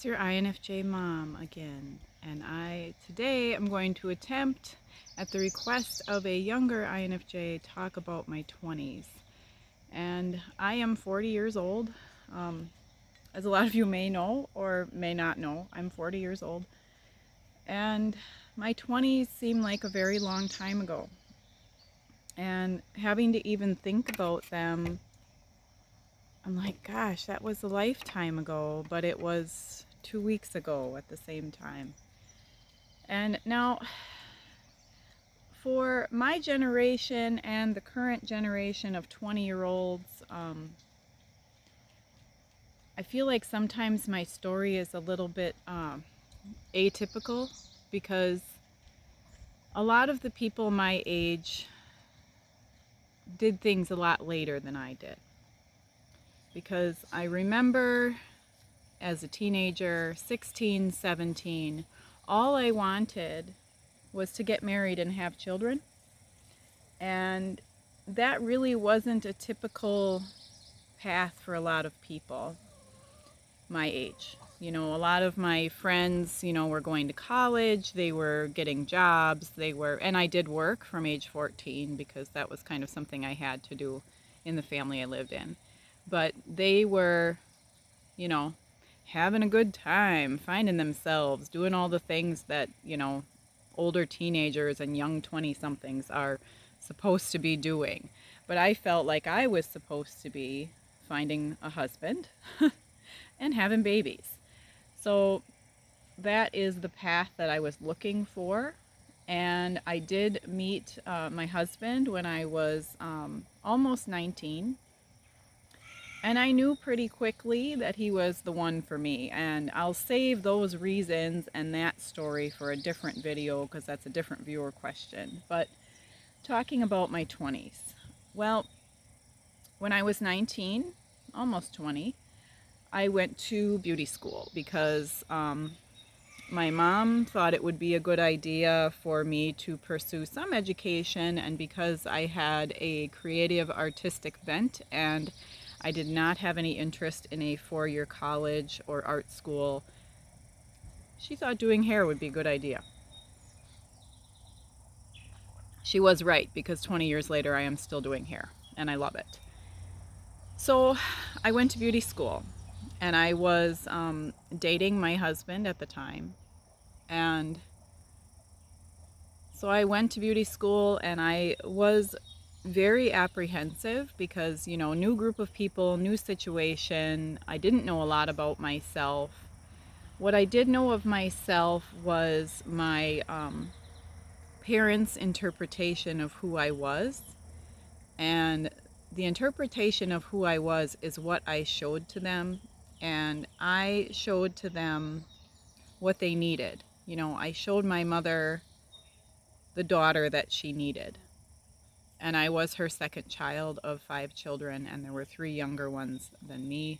It's your INFJ mom again, and today I'm going to attempt, at the request of a younger INFJ, talk about my 20s. And I am 40 years old. As a lot of you may know or may not know, I'm 40 years old. And my 20s seem like a very long time ago. And having to even think about them, I'm like, gosh, that was a lifetime ago, but it was 2 weeks ago at the same time. And now, for my generation and the current generation of 20-year-olds, I feel like sometimes my story is a little bit atypical because a lot of the people my age did things a lot later than I did. Because I remember as a teenager, 16, 17, all I wanted was to get married and have children. And that really wasn't a typical path for a lot of people my age. You know, a lot of my friends, were going to college, they were getting jobs, and I did work from age 14 because that was kind of something I had to do in the family I lived in. But they were, you know, having a good time, finding themselves, doing all the things that, older teenagers and young 20-somethings are supposed to be doing. But I felt like I was supposed to be finding a husband and having babies. So that is the path that I was looking for. And I did meet my husband when I was almost 19. And I knew pretty quickly that he was the one for me. And I'll save those reasons and that story for a different video because that's a different viewer question. But talking about my 20s. Well, when I was 19, almost 20, I went to beauty school because my mom thought it would be a good idea for me to pursue some education, and because I had a creative artistic bent and I did not have any interest in a 4-year college or art school, she thought doing hair would be a good idea. She was right, because 20 years later I am still doing hair and I love it. So I went to beauty school and I was dating my husband at the time. And so I went to beauty school and I was very apprehensive because, new group of people, new situation. I didn't know a lot about myself. What I did know of myself was my parents' interpretation of who I was. And the interpretation of who I was is what I showed to them. And I showed to them what they needed. I showed my mother the daughter that she needed. And I was her second child of 5 children, and there were 3 younger ones than me.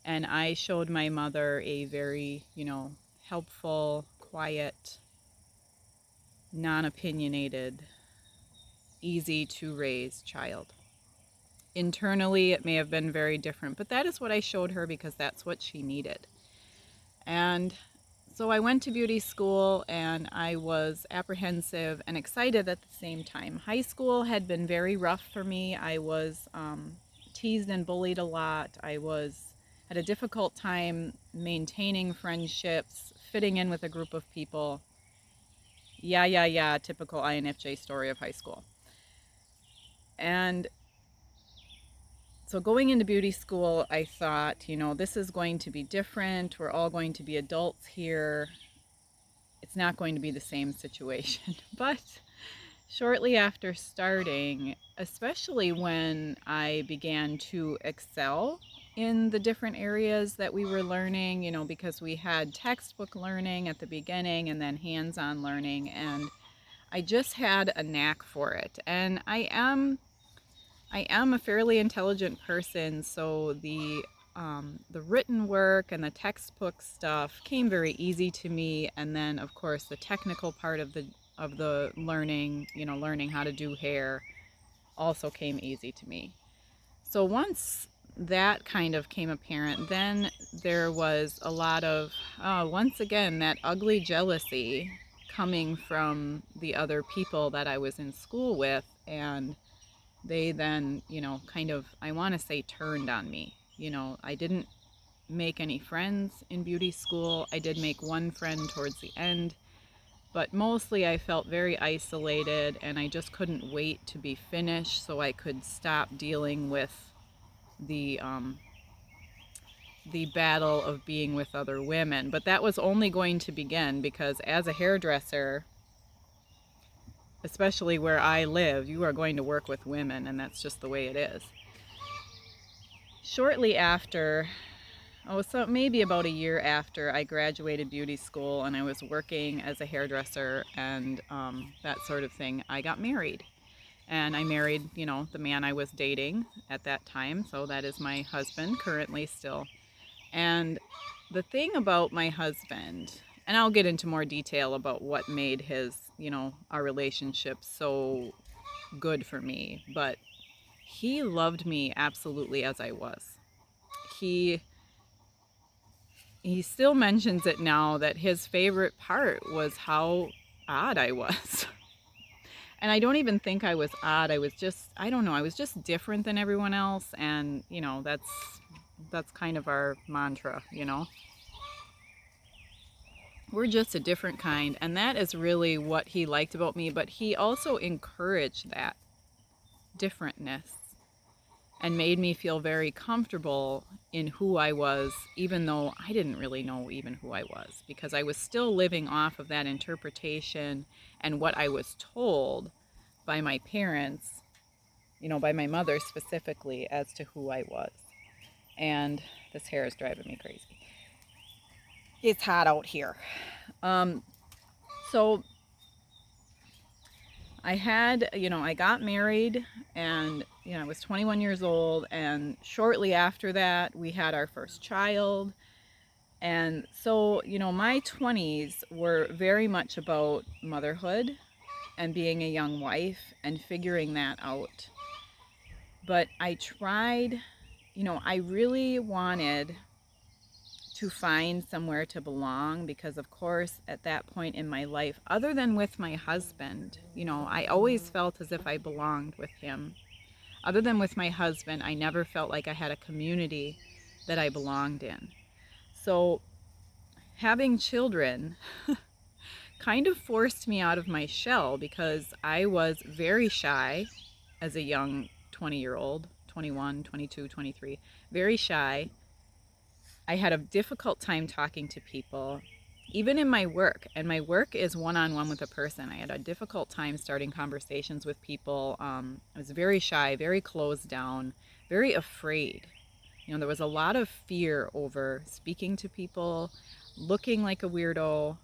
And I showed my mother a very, helpful, quiet, non-opinionated, easy to raise child. Internally, it may have been very different, but that is what I showed her because that's what she needed. And so I went to beauty school and I was apprehensive and excited at the same time. High school had been very rough for me. I was teased and bullied a lot. I had a difficult time maintaining friendships, fitting in with a group of people. Yeah, typical INFJ story of high school. And so going into beauty school, I thought, this is going to be different. We're all going to be adults here. It's not going to be the same situation. But shortly after starting, especially when I began to excel in the different areas that we were learning, because we had textbook learning at the beginning and then hands-on learning, and I just had a knack for it. And I am a fairly intelligent person, so the written work and the textbook stuff came very easy to me, and then of course the technical part of the learning, learning how to do hair, also came easy to me. So once that kind of came apparent, then there was a lot of, once again, that ugly jealousy coming from the other people that I was in school with. And they then, kind of, I want to say, turned on me. I didn't make any friends in beauty school. I did make one friend towards the end, but mostly I felt very isolated, and I just couldn't wait to be finished so I could stop dealing with the battle of being with other women. But that was only going to begin because as a hairdresser, especially where I live, you are going to work with women, and that's just the way it is. Shortly after, so maybe about a year after I graduated beauty school and I was working as a hairdresser and that sort of thing, I got married. And I married, the man I was dating at that time. So that is my husband currently still. And the thing about my husband, and I'll get into more detail about what made his, our relationship so good for me, but he loved me absolutely as I was. He still mentions it now that his favorite part was how odd I was. And I don't even think I was odd. I was just, I don't know, I was just different than everyone else. And, that's kind of our mantra, We're just a different kind. And that is really what he liked about me. But he also encouraged that differentness and made me feel very comfortable in who I was, even though I didn't really know even who I was, because I was still living off of that interpretation and what I was told by my parents, by my mother specifically, as to who I was. And this hair is driving me crazy. It's hot out here. So I had, I got married, and, I was 21 years old, and shortly after that, we had our first child. And so, my 20s were very much about motherhood and being a young wife and figuring that out. But I tried, I really wanted to find somewhere to belong, because of course at that point in my life, other than with my husband, I always felt as if I belonged with him. Other than with my husband, I never felt like I had a community that I belonged in. So having children kind of forced me out of my shell, because I was very shy as a young 20-year-old, 21, 22, 23, very shy. I had a difficult time talking to people, even in my work. And my work is one-on-one with a person. I had a difficult time starting conversations with people. I was very shy, very closed down, very afraid. There was a lot of fear over speaking to people, looking like a weirdo,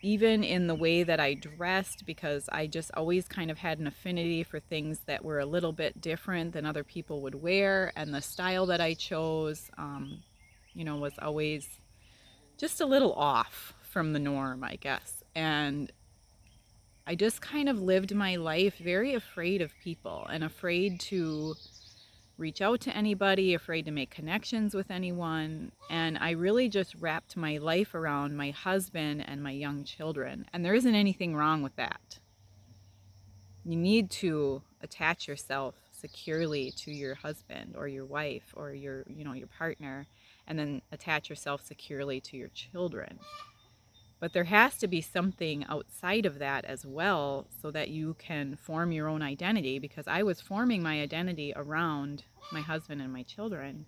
even in the way that I dressed, because I just always kind of had an affinity for things that were a little bit different than other people would wear. And the style that I chose, was always just a little off from the norm, I guess. And I just kind of lived my life very afraid of people and afraid to reach out to anybody, afraid to make connections with anyone. And I really just wrapped my life around my husband and my young children. And there isn't anything wrong with that. You need to attach yourself securely to your husband or your wife or your partner, and then attach yourself securely to your children. But there has to be something outside of that as well, so that you can form your own identity, because I was forming my identity around my husband and my children,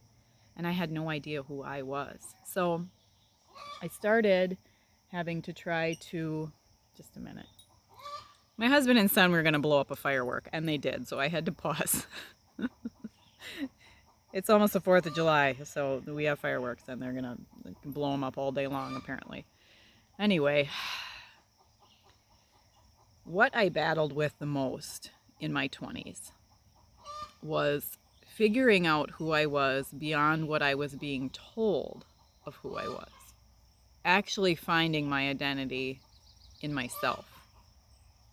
and I had no idea who I was. So I started having to try to, just a minute. My husband and son were going to blow up a firework, and they did, so I had to pause. It's almost the 4th of July, so we have fireworks, and they're going to blow them up all day long, apparently. Anyway, what I battled with the most in my 20s was figuring out who I was beyond what I was being told of who I was. Actually finding my identity in myself.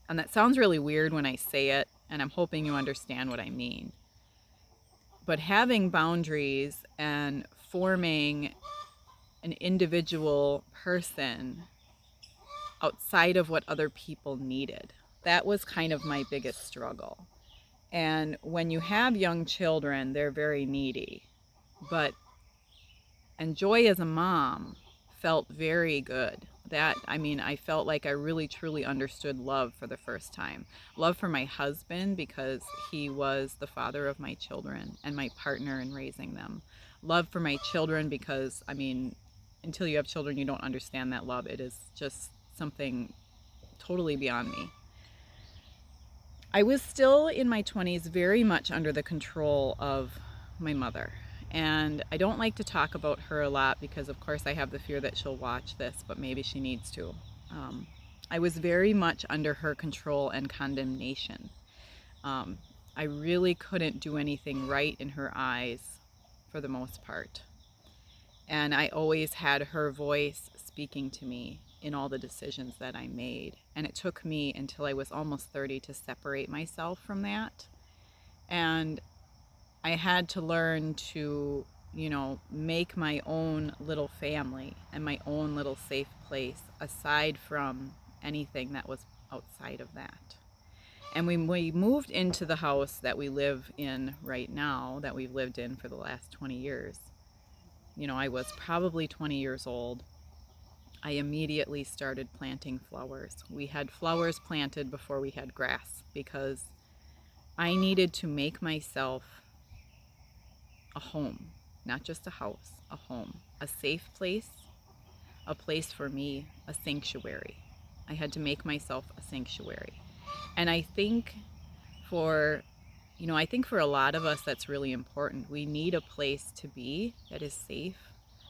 And that sounds really weird when I say it, and I'm hoping you understand what I mean. But having boundaries and forming an individual person outside of what other people needed, that was kind of my biggest struggle. And when you have young children, they're very needy. But, and Joy as a mom felt very good. I felt like I really truly understood love for the first time. Love for my husband because he was the father of my children and my partner in raising them. Love for my children because, until you have children, you don't understand that love. It is just something totally beyond me. I was still in my 20s very much under the control of my mother. And I don't like to talk about her a lot because, of course, I have the fear that she'll watch this, but maybe she needs to. I was very much under her control and condemnation. I really couldn't do anything right in her eyes for the most part. And I always had her voice speaking to me in all the decisions that I made. And it took me until I was almost 30 to separate myself from that. And I had to learn to, make my own little family and my own little safe place aside from anything that was outside of that. And when we moved into the house that we live in right now, that we've lived in for the last 20 years, I was probably 20 years old. I immediately started planting flowers. We had flowers planted before we had grass because I needed to make myself a home, not just a house, a home, a safe place, a place for me, a sanctuary. I had to make myself a sanctuary. And I think for a lot of us that's really important. We need a place to be that is safe,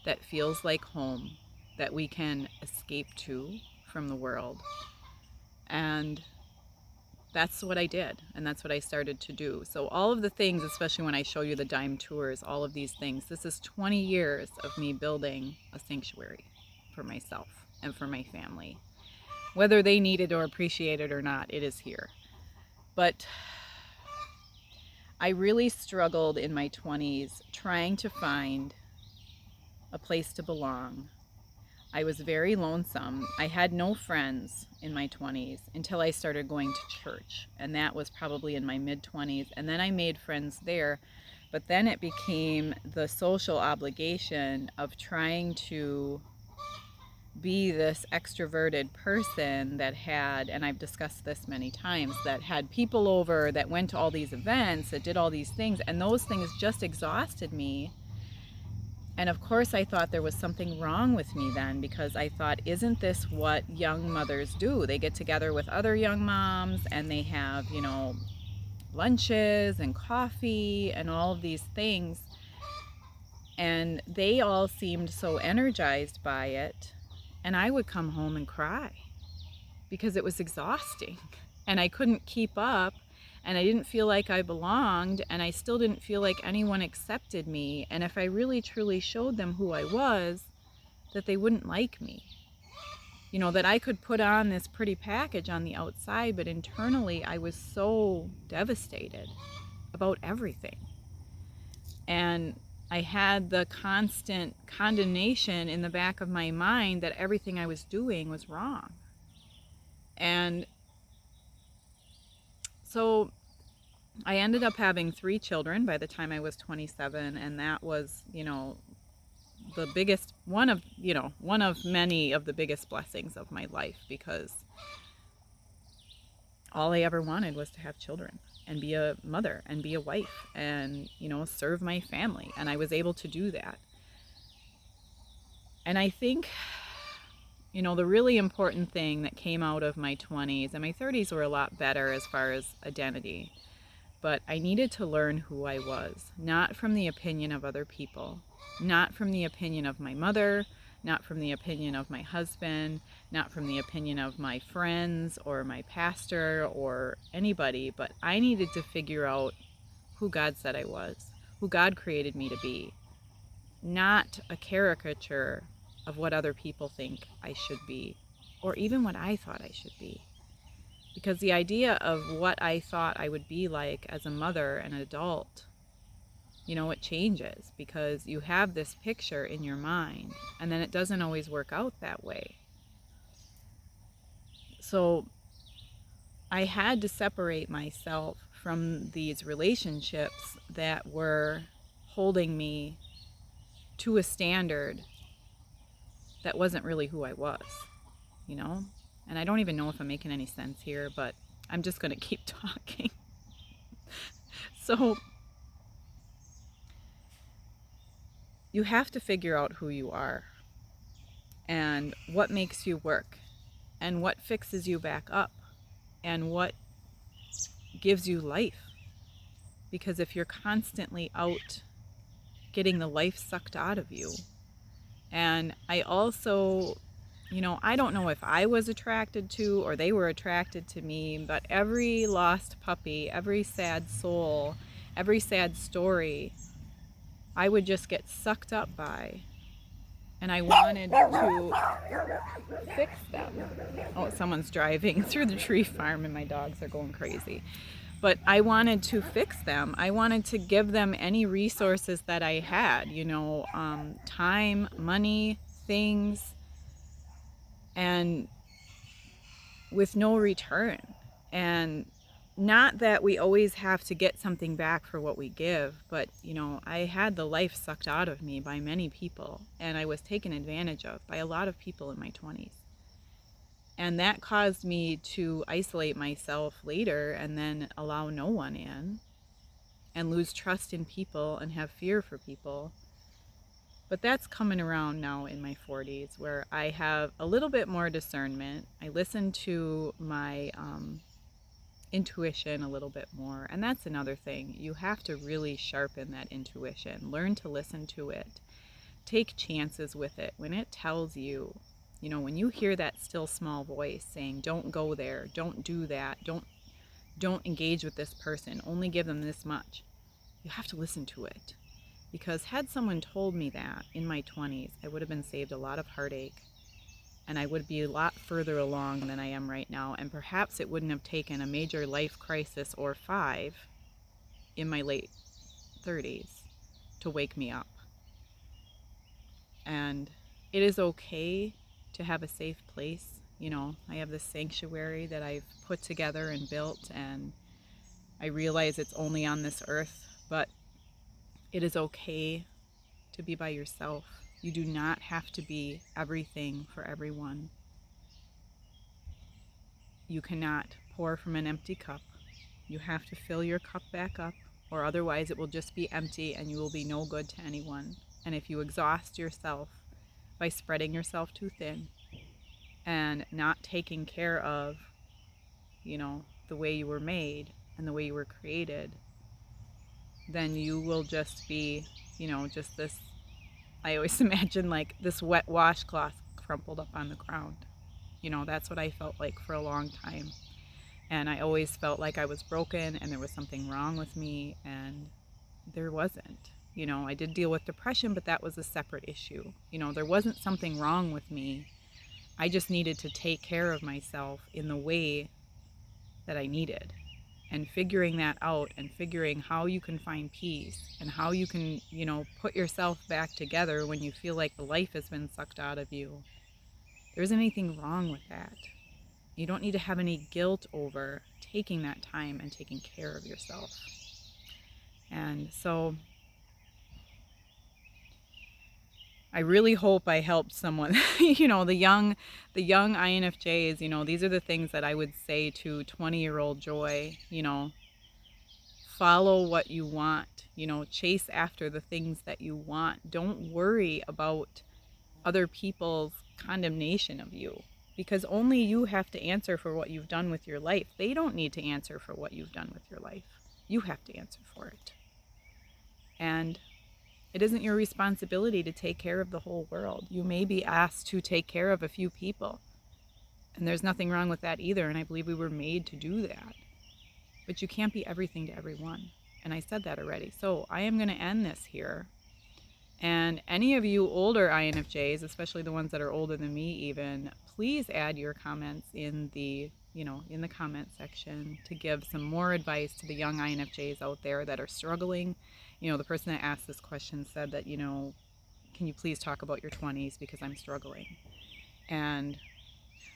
that feels like home, that we can escape to from the world. And that's what I did, and that's what I started to do. So all of the things, especially when I show you the dime tours, all of these things, this is 20 years of me building a sanctuary for myself and for my family. Whether they need it or appreciate it or not, it is here. But I really struggled in my 20s trying to find a place to belong. I was very lonesome. I had no friends in my 20s until I started going to church, and that was probably in my mid-20s. And then I made friends there, but then it became the social obligation of trying to be this extroverted person that had, and I've discussed this many times, that had people over, that went to all these events, that did all these things, and those things just exhausted me. And of course I thought there was something wrong with me then, because I thought, isn't this what young mothers do? They get together with other young moms and they have, lunches and coffee and all of these things. And they all seemed so energized by it. And I would come home and cry because it was exhausting and I couldn't keep up. And I didn't feel like I belonged, and I still didn't feel like anyone accepted me. And if I really truly showed them who I was, that they wouldn't like me. That I could put on this pretty package on the outside, but internally I was so devastated about everything. And I had the constant condemnation in the back of my mind that everything I was doing was wrong. And so I ended up having 3 children by the time I was 27, and that was, the biggest, one of many of the biggest blessings of my life, because all I ever wanted was to have children and be a mother and be a wife and, serve my family, and I was able to do that. And I think, the really important thing that came out of my 20s, and my 30s were a lot better as far as identity, but I needed to learn who I was, not from the opinion of other people, not from the opinion of my mother, not from the opinion of my husband, not from the opinion of my friends or my pastor or anybody, but I needed to figure out who God said I was, who God created me to be, not a caricature of what other people think I should be, or even what I thought I should be. Because the idea of what I thought I would be like as a mother and an adult it changes because you have this picture in your mind, and then it doesn't always work out that way. So I had to separate myself from these relationships that were holding me to a standard that wasn't really who I was, you know? And I don't even know if I'm making any sense here, but I'm just going to keep talking. So you have to figure out who you are and what makes you work and what fixes you back up and what gives you life. Because if you're constantly out getting the life sucked out of you, and I also, I don't know if I was attracted to or they were attracted to me, but every lost puppy, every sad soul, every sad story, I would just get sucked up by. And I wanted to fix them. Oh, someone's driving through the tree farm and my dogs are going crazy. But I wanted to fix them. I wanted to give them any resources that I had, time, money, things, and with no return. And not that we always have to get something back for what we give, but I had the life sucked out of me by many people, and I was taken advantage of by a lot of people in my 20s. And that caused me to isolate myself later and then allow no one in and lose trust in people and have fear for people. But that's coming around now in my 40s, where I have a little bit more discernment. I listen to my intuition a little bit more, and that's another thing. You have to really sharpen that intuition. Learn to listen to it. Take chances with it. When it tells you, when you hear that still small voice saying, don't go there, don't do that, don't engage with this person, only give them this much, you have to listen to it. Because had someone told me that in my 20s, I would have been saved a lot of heartache, and I would be a lot further along than I am right now, and perhaps it wouldn't have taken a major life crisis or 5 in my late 30s to wake me up. And it is okay to have a safe place. I have this sanctuary that I've put together and built, and I realize it's only on this earth, but it is okay to be by yourself. You do not have to be everything for everyone. You cannot pour from an empty cup. You have to fill your cup back up, or otherwise it will just be empty and you will be no good to anyone. And if you exhaust yourself by spreading yourself too thin and not taking care of, the way you were made and the way you were created, then you will just be, just this, I always imagine like this wet washcloth crumpled up on the ground. That's what I felt like for a long time. And I always felt like I was broken and there was something wrong with me, and there wasn't. I did deal with depression, but that was a separate issue. There wasn't something wrong with me. I just needed to take care of myself in the way that I needed. And figuring that out and figuring how you can find peace and how you can, put yourself back together when you feel like the life has been sucked out of you. There isn't anything wrong with that. You don't need to have any guilt over taking that time and taking care of yourself. And so I really hope I helped someone. The young INFJs, these are the things that I would say to 20-year-old Joy. Follow what you want, chase after the things that you want. Don't worry about other people's condemnation of you, because only you have to answer for what you've done with your life. They don't need to answer for what you've done with your life. You have to answer for it. And it isn't your responsibility to take care of the whole world. You may be asked to take care of a few people, and there's nothing wrong with that either, and I believe we were made to do that. But you can't be everything to everyone, and I said that already. So I am going to end this here. And any of you older INFJs, especially the ones that are older than me even, please add your comments in the comment section to give some more advice to the young INFJs out there that are struggling You know, the person that asked this question said that, you know, can you please talk about your 20s because I'm struggling. And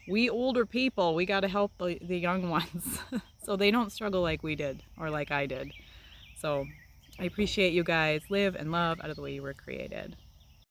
we older people, we got to help the young ones so they don't struggle like we did or like I did. So I appreciate you guys. Live and love out of the way you were created.